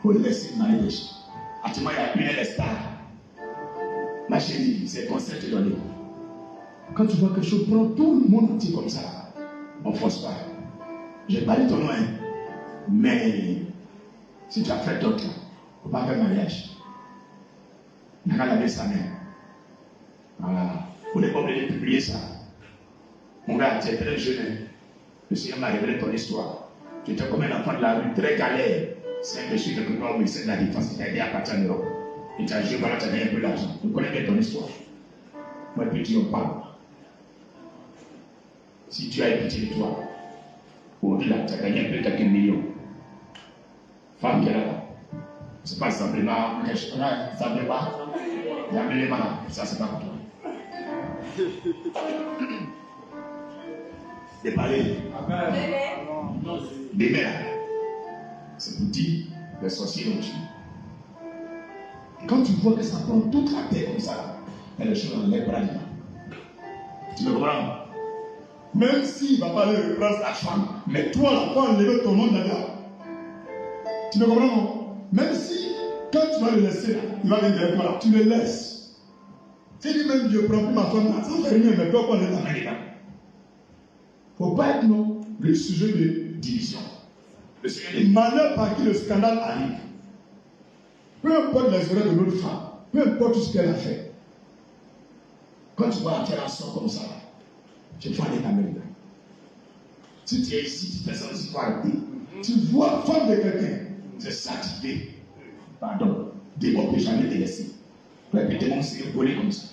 faut laisser marier des gens. Actuellement, il y a une stars. Ma chérie, c'est conseil te donné. Quand tu vois que je prends tout le monde entier comme ça, on ne force pas. J'ai parlé ton nom, hein. Mais si tu as fait d'autres, il ne faut pas faire mariage. Il n'a qu'à laver sa main. Voilà. Vous n'êtes pas obligé de publier ça. Mon gars, tu es très jeune. Le Seigneur m'a révélé ton histoire. Tu étais comme un enfant de la rue, très galère. C'est un péché quelque part au ministère de la Défense qui t'a aidé à partir en Europe. Et tu as joué, voilà, tu as gagné un peu d'argent. Tu connais bien ton histoire. Moi, petit, on parle. Si tu as pitié de toi, au-delà, tu as gagné un peu quelques millions. Femme qui est là-bas. C'est pas simplement quelque chose. Simplement. Il y a des malades. Ça, c'est pas pour toi. Des palais. Des mères. C'est pour dire les sorciers ont tué. Quand tu vois que ça prend toute la terre comme ça, et les choses dans les bras, tu me comprends? Même s'il ne va pas aller reprendre sa femme, mais toi, la femme, enlever ton nom là-dedans. Tu me comprends, non? Même si, quand tu vas le laisser là, il va venir derrière toi là, tu le laisses. Si lui-même, je prends plus ma femme là, ça fait rien, mais toi, on est dans la main. Il ne faut pas être non, le sujet de division. Le sujet de malheur par qui le scandale arrive. Peu importe les erreurs de l'autre femme, peu importe ce qu'elle a fait. Quand tu vois faire un sort comme ça, tu vas aller t'amener. Si tu es ici, tu fais ça aussi, tu vas arrêter. Tu vois femme de quelqu'un, c'est satisfait. Pardon, dis qu'on ne peut jamais te laisser. Répétez-moi, c'est volé comme ça.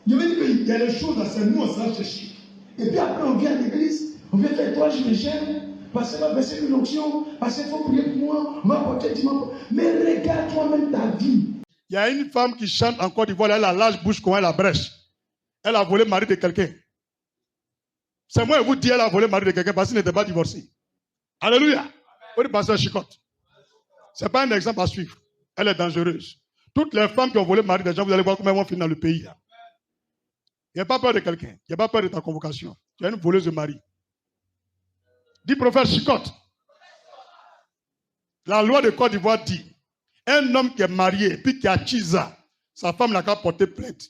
Je veux dire qu'il y a des choses à ce nous, on s'en chercher. Et puis après, on vient à l'église, on vient faire toi, je me gêne. Parce qu'on va verser une onction, parce qu'il faut prier pour moi, on va porter dimanche. Mais regarde toi-même ta vie. Il y a une femme qui chante en Côte d'Ivoire, elle a large bouche comme elle a brèche. Elle a volé le mari de quelqu'un. C'est moi qui vous dis, elle a volé le mari de quelqu'un parce qu'il n'était pas divorcé. Alléluia. Vous passez à Chicotte. Ce n'est pas un exemple à suivre. Elle est dangereuse. Toutes les femmes qui ont volé le mari des gens, vous allez voir comment elles vont finir dans le pays. Il n'y a pas peur de quelqu'un. Il n'y a pas peur de ta convocation. Tu es une voleuse de mari. Dis prophète Chicotte. La loi de Côte d'Ivoire dit, un homme qui est marié, puis qui a Chiza, sa femme n'a qu'à porter plainte.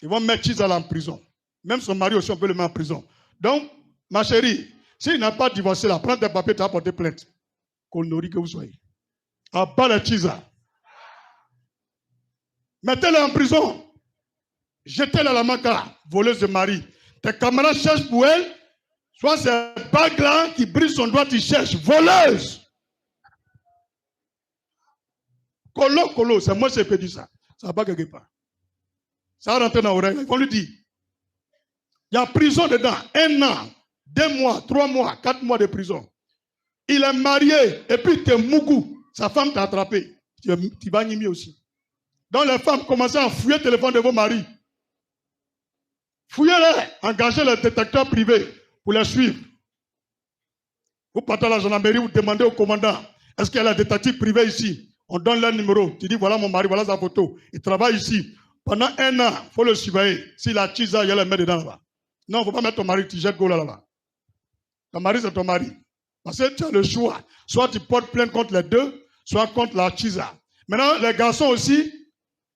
Ils vont mettre Chiza en prison. Même son mari aussi, on peut le mettre en prison. Donc, ma chérie, s'il n'a pas divorcé là, prends tes papiers, tu vas porter plainte. Connerie que vous soyez. À bas les Chiza. Mettez-le en prison. Jetez-le à la maca, voleuse de mari. Tes camarades cherchent pour elle. Soit c'est bague là qui brise son doigt, tu cherches. Voleuse. Colo, c'est moi qui ai dit ça. Ça va pas quelque part. Ça va rentrer dans l'oreille. Ils vont lui dire. Il y a prison dedans. 1 an, 2 mois, 3 mois, 4 mois de prison. Il est marié et puis tu es mougou. Sa femme t'a attrapé. Tu vas nimi aussi. Donc les femmes commencent à fouiller le téléphone de vos maris. Fouillez-les. Engagez les détecteurs privés pour les suivre. Vous partez à la gendarmerie, vous demandez au commandant, est-ce qu'il y a la détective privée ici? On donne leur numéro. Tu dis, voilà mon mari, voilà sa photo. Il travaille ici. Pendant 1 an, il faut le surveiller. S'il a Chiza, il y a le mettre dedans là-bas. Non, il ne faut pas mettre ton mari, tu jettes go là-bas. Ton mari, c'est ton mari. Parce que tu as le choix. Soit tu portes plainte contre les deux, soit contre la Chiza. Maintenant, les garçons aussi,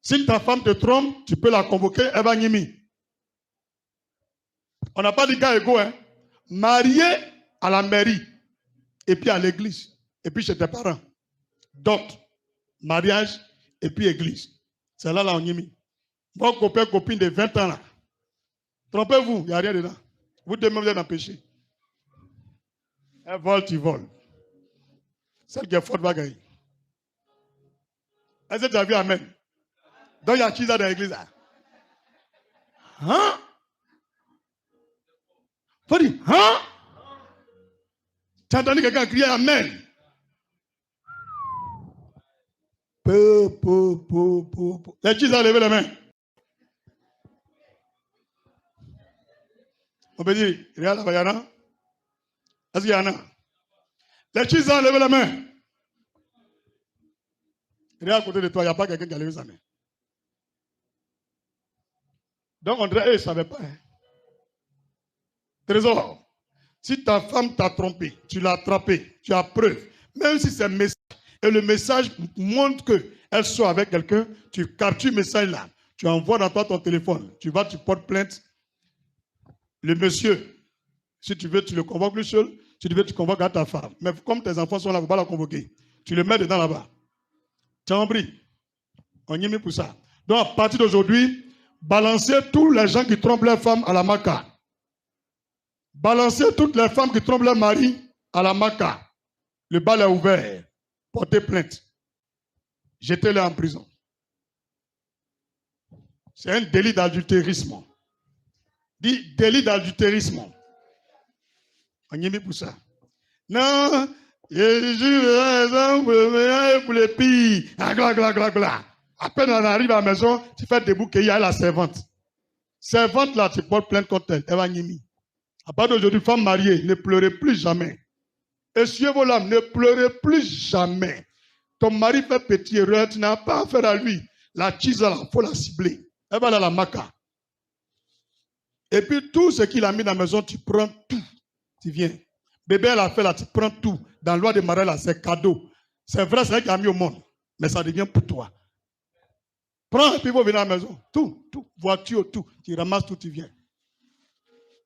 si ta femme te trompe, tu peux la convoquer, elle va nimi. On n'a pas dit gars égaux, hein. Marié à la mairie, et puis à l'église, et puis chez tes parents. Dot, mariage, et puis église. C'est là, on y met. Vos copains, copines de 20 ans là. Trompez-vous, il n'y a rien dedans. Vous deux-mêmes, vous êtes en péché. Elle vole, tu voles. Celle qui est forte va gagner. Est-ce que tu as vu Amen? Donc il y a qui dans l'église là? Hein? Faut dire, hein? Tu as entendu quelqu'un crier Amen? Les qui ont levé les mains? On peut dire, regarde là-bas, Yana. Est-ce qu'il y en a? Les qui ont levé la main? Regarde à côté de toi, il n'y a pas quelqu'un qui a levé sa main. Donc on dirait, eux, ils ne savaient pas. Hein. Trésor, si ta femme t'a trompé, tu l'as attrapé, tu as preuve, même si c'est message, et le message montre qu'elle sort avec quelqu'un, tu captures le message là, tu envoies dans toi ton téléphone, tu vas, tu portes plainte. Le monsieur, si tu veux, tu le convoques lui seul, si tu veux, tu convoques à ta femme. Mais comme tes enfants sont là, il ne faut pas la convoquer. Tu le mets dedans là-bas. Tu as compris? On y est mis pour ça. Donc, à partir d'aujourd'hui, balancez tous les gens qui trompent leurs femmes à la maca. Balancez toutes les femmes qui trompent leur mari à la maca. Le bal est ouvert. Portez plainte. Jetez-les en prison. C'est un délit d'adultérisme. Dit délit d'adultérisme. On y est mis pour ça. Non, je pour les filles. À peine on arrive à la maison, tu fais debout qu'il y a la servante. Servante là, tu portes plainte contre elle. Elle va y mettre. À partir d'aujourd'hui, femme mariée, ne pleurez plus jamais. Essuyez vos larmes, ne pleurez plus jamais. Ton mari fait petite erreur, tu n'as pas affaire à lui. La chise là, il faut la cibler. Elle va dans la maca. Et puis tout ce qu'il a mis dans la maison, tu prends tout. Tu viens. Bébé, elle a fait là, tu prends tout. Dans la loi de mariage là, c'est cadeau. C'est vrai, c'est elle qui a mis au monde. Mais ça devient pour toi. Prends et puis vous venez à la maison. Tout, voiture, tout. Tu ramasses tout, tu viens.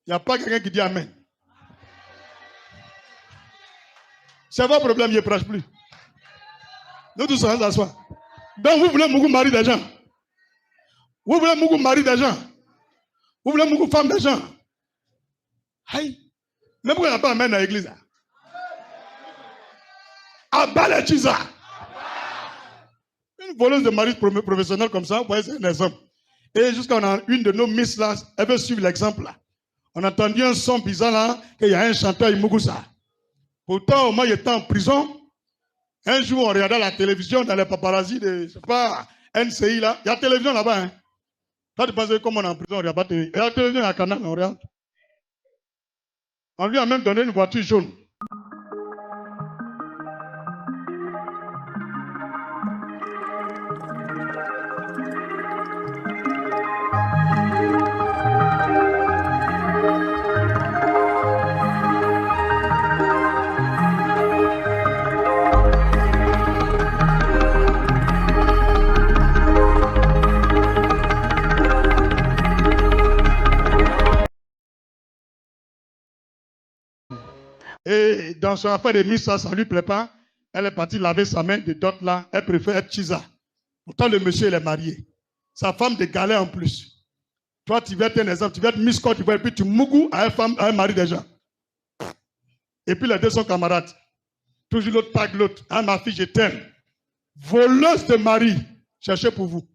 Il n'y a pas quelqu'un qui dit Amen. C'est votre problème, il ne prêche plus. Nous tous on s'assoit. Donc vous voulez beaucoup marier des gens. Vous voulez beaucoup marier des gens. Vous voulez beaucoup femme des gens. Aïe. Mais pourquoi il n'y a pas Amen dans l'église? Abat les chisa. Une voleuse de mari professionnel comme ça, vous voyez, c'est un exemple. Et jusqu'à on a une de nos miss là, elle veut suivre l'exemple là. On a entendu un son bizarre là, qu'il y a un chanteur Imougusa. Pourtant, au moins, il était en prison. Un jour, on regardait la télévision dans les paparazzis de, je sais pas, NCI là. Il y a la télévision là-bas. Hein. Quand tu penses comment on est en prison, on regarde pas télé. Il y a la télévision à Canal, on regarde. On lui a même donné une voiture jaune. Et dans son affaire de mise, ça ne lui plaît pas. Elle est partie laver sa main de dot là. Elle préfère être chisa. Pourtant, le monsieur, il est marié. Sa femme de galère en plus. Toi, tu vas être un exemple. Tu vas être Miss Côte d'Ivoire et puis tu mougou à une femme, à un mari déjà. Et puis les deux sont camarades. Toujours l'autre tag l'autre. Ah, ma fille, je t'aime. Voleuse de mari. Cherchez pour vous.